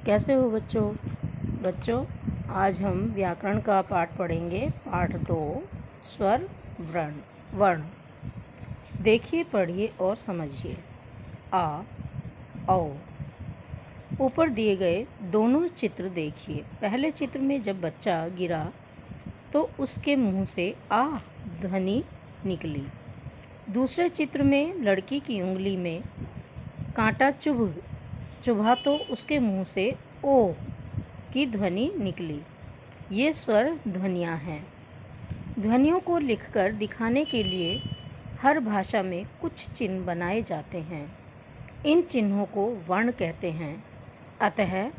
कैसे हो बच्चों। आज हम व्याकरण का पाठ पढ़ेंगे। पाठ 2 स्वर वर्ण। देखिए, पढ़िए और समझिए। आ, औ। ऊपर दिए गए दोनों चित्र देखिए। पहले चित्र में जब बच्चा गिरा तो उसके मुंह से आ ध्वनि निकली। दूसरे चित्र में लड़की की उंगली में कांटा चुभा तो उसके मुंह से ओ की ध्वनि निकली। ये स्वर ध्वनियाँ हैं। ध्वनियों को लिखकर दिखाने के लिए हर भाषा में कुछ चिन्ह बनाए जाते हैं। इन चिन्हों को वर्ण कहते हैं। अतः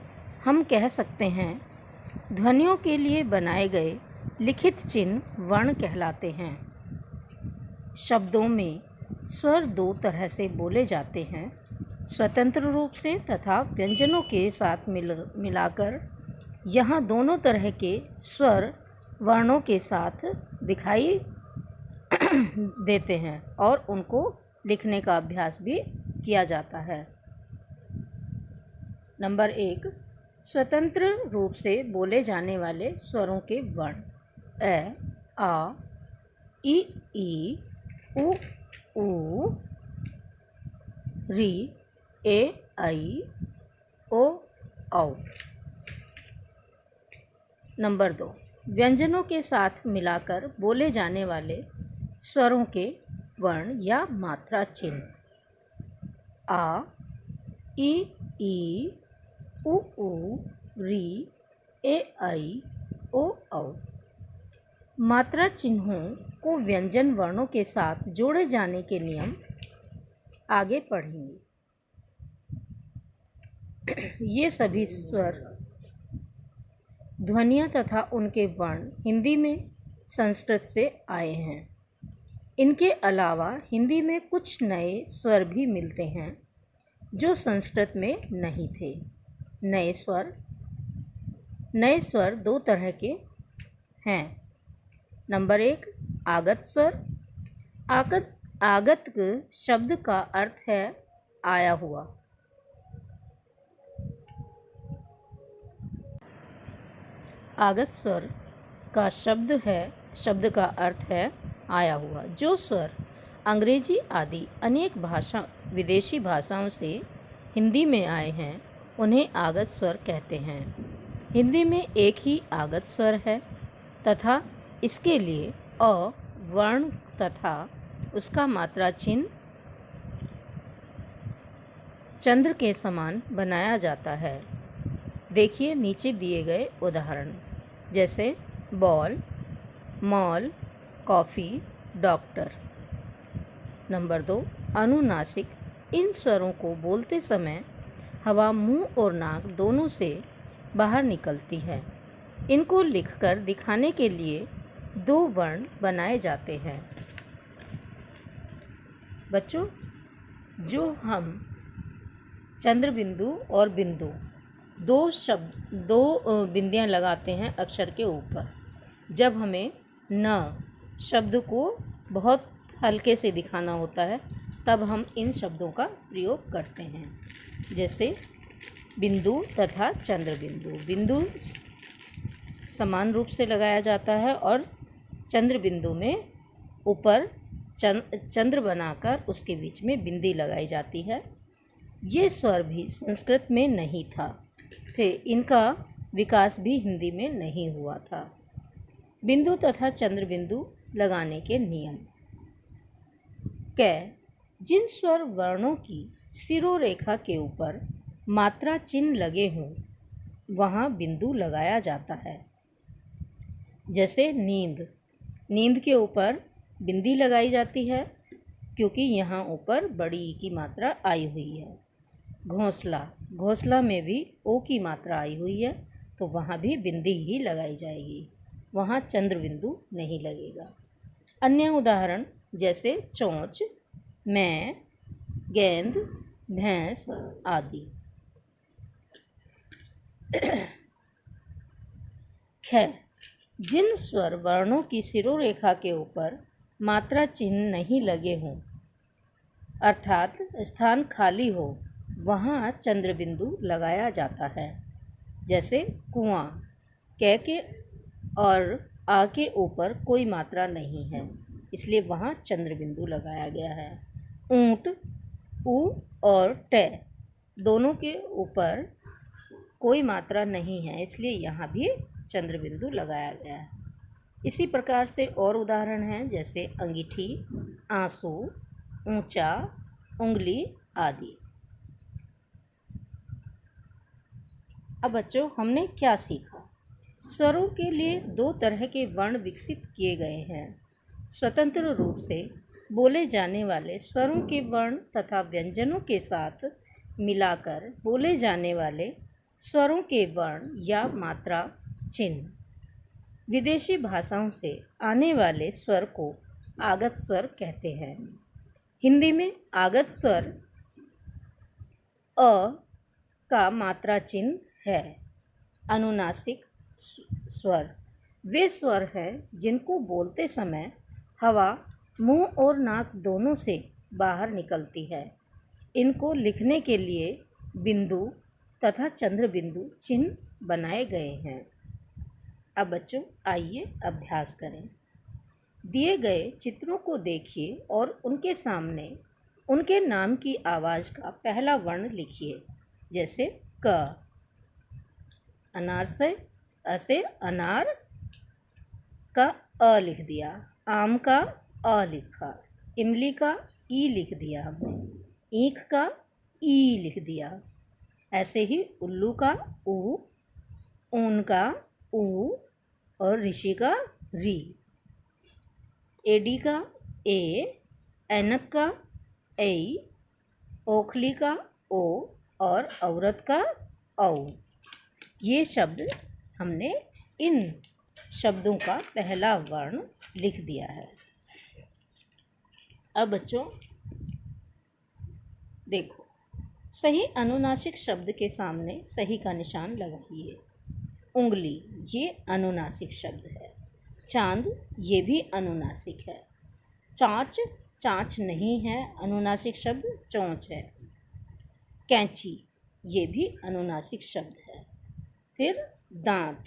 हम कह सकते हैं ध्वनियों के लिए बनाए गए लिखित चिन्ह वर्ण कहलाते हैं। शब्दों में स्वर दो तरह से बोले जाते हैं, स्वतंत्र रूप से तथा व्यंजनों के साथ मिलाकर। यहाँ दोनों तरह के स्वर वर्णों के साथ दिखाई देते हैं और उनको लिखने का अभ्यास भी किया जाता है। नंबर 1, स्वतंत्र रूप से बोले जाने वाले स्वरों के वर्ण। ए, आ, ई, उ, री, ए, आई, ओ, औ। नंबर 2, व्यंजनों के साथ मिलाकर बोले जाने वाले स्वरों के वर्ण या मात्रा चिन्ह। आ, ई, उ, री, ए, आई, ओ, औ। मात्रा चिन्हों को व्यंजन वर्णों के साथ जोड़े जाने के नियम आगे पढ़ेंगे। ये सभी स्वर, ध्वनियाँ तथा उनके वर्ण हिंदी में संस्कृत से आए हैं। इनके अलावा हिंदी में कुछ नए स्वर भी मिलते हैं जो संस्कृत में नहीं थे। नए स्वर दो तरह के हैं। नंबर 1, आगत स्वर। आगत शब्द का अर्थ है आया हुआ। आगत स्वर का शब्द का अर्थ है आया हुआ। जो स्वर अंग्रेजी आदि अनेक विदेशी भाषाओं से हिंदी में आए हैं उन्हें आगत स्वर कहते हैं। हिंदी में एक ही आगत स्वर है तथा इसके लिए अ वर्ण तथा उसका मात्रा चिन्ह चंद्र के समान बनाया जाता है। देखिए नीचे दिए गए उदाहरण, जैसे ball, mall, coffee, doctor. Number 2, अनुनासिक। इन स्वरों को बोलते समय हवा मुंह और नाक दोनों से बाहर निकलती है। इनको लिखकर दिखाने के लिए दो वर्ण बनाए जाते हैं। बच्चों, जो हम चंद्र बिंदु और बिंदु दो बिंदियां लगाते हैं अक्षर के ऊपर, जब हमें न शब्द को बहुत हल्के से दिखाना होता है तब हम इन शब्दों का प्रयोग करते हैं। जैसे बिंदु तथा चंद्र बिंदु। बिंदु समान रूप से लगाया जाता है और चंद्र बिंदु में ऊपर चंद्र बनाकर उसके बीच में बिंदी लगाई जाती है। ये स्वर भी संस्कृत में नहीं थे। इनका विकास भी हिंदी में नहीं हुआ था। बिंदु तथा चंद्र बिंदु लगाने के नियम। कै, जिन स्वर वर्णों की शिरोरेखा के ऊपर मात्रा चिन्ह लगे हों वहाँ बिंदु लगाया जाता है। जैसे नींद के ऊपर बिंदी लगाई जाती है क्योंकि यहाँ ऊपर बड़ी ई की मात्रा आई हुई है। घोंसला में भी ओ की मात्रा आई हुई है तो वहाँ भी बिंदी ही लगाई जाएगी, वहाँ चंद्र बिंदु नहीं लगेगा। अन्य उदाहरण जैसे चोंच, मैं, गेंद, भैंस आदि। ख, जिन स्वर वर्णों की शिरोरेखा के ऊपर मात्रा चिन्ह नहीं लगे हों अर्थात स्थान खाली हो वहाँ चंद्र बिंदु लगाया जाता है। जैसे कुआं, कै के और आ के ऊपर कोई मात्रा नहीं है, इसलिए वहाँ चंद्र बिंदु लगाया गया है। ऊंट, ऊ और टे दोनों के ऊपर कोई मात्रा नहीं है, इसलिए यहाँ भी चंद्र बिंदु लगाया गया है। इसी प्रकार से और उदाहरण हैं, जैसे अंगीठी, आंसू, ऊंचा, उंगली आदि। अब बच्चों, हमने क्या सीखा? स्वरों के लिए दो तरह के वर्ण विकसित किए गए हैं। स्वतंत्र रूप से बोले जाने वाले स्वरों के वर्ण तथा व्यंजनों के साथ मिलाकर बोले जाने वाले स्वरों के वर्ण या मात्रा चिन्ह। विदेशी भाषाओं से आने वाले स्वर को आगत स्वर कहते हैं। हिंदी में आगत स्वर अ का मात्रा चिन्ह है। अनुनासिक स्वर वे स्वर हैं जिनको बोलते समय हवा मुंह और नाक दोनों से बाहर निकलती है। इनको लिखने के लिए बिंदु तथा चंद्र बिंदु चिन्ह बनाए गए हैं। अब बच्चों, आइए अभ्यास करें। दिए गए चित्रों को देखिए और उनके सामने उनके नाम की आवाज़ का पहला वर्ण लिखिए। जैसे क, अनार से अनार का अ लिख दिया, आम का अ लिखा, इमली का ई लिख दिया हमने, ईख का ई लिख दिया। ऐसे ही उल्लू का ऊ, ऊन का ऊ और ऋषि का री, एडी का ए, ऐनक का ऐ, ओखली का ओ और औरत का औ। ये शब्द हमने इन शब्दों का पहला वर्ण लिख दिया है। अब बच्चों देखो, सही अनुनासिक शब्द के सामने सही का निशान लगाइए। उंगली ये अनुनासिक शब्द है। चांद ये भी अनुनासिक है। चाँच, चाँच नहीं है, अनुनासिक शब्द चोंच है। कैंची ये भी अनुनासिक शब्द है। फिर दांत,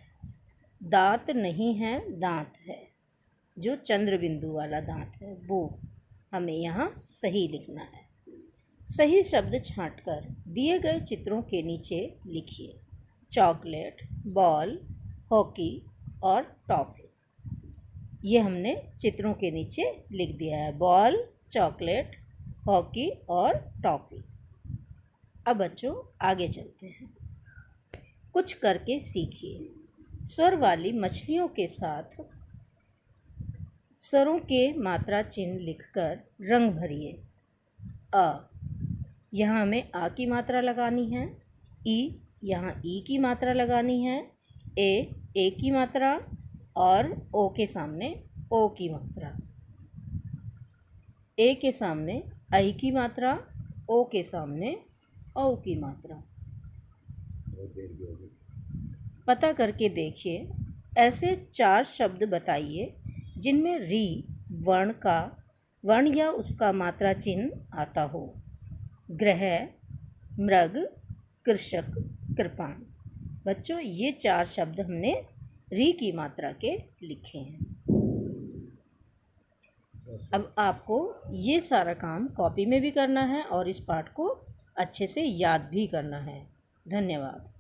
दांत नहीं है, दांत है, जो चंद्र बिंदु वाला दांत है वो हमें यहाँ सही लिखना है। सही शब्द छांटकर दिए गए चित्रों के नीचे लिखिए। चॉकलेट, बॉल, हॉकी और टॉफ़ी। ये हमने चित्रों के नीचे लिख दिया है, बॉल, चॉकलेट, हॉकी और टॉफ़ी। अब बच्चों आगे चलते हैं। कुछ करके सीखिए। स्वर वाली मछलियों के साथ स्वरों के मात्रा चिन्ह लिखकर रंग भरिए। अ, यहाँ हमें आ की मात्रा लगानी है। ई, यहाँ ई की मात्रा लगानी है। ए की मात्रा और ओ के सामने ओ की मात्रा। ए के सामने आई की मात्रा, ओ के सामने औ की मात्रा। पता करके देखिए। ऐसे 4 शब्द बताइए जिनमें री वर्ण या उसका मात्रा चिन्ह आता हो। ग्रह, मृग, कृषक, कृपाण। बच्चों ये 4 शब्द हमने री की मात्रा के लिखे हैं। अब आपको ये सारा काम कॉपी में भी करना है और इस पाठ को अच्छे से याद भी करना है। धन्यवाद।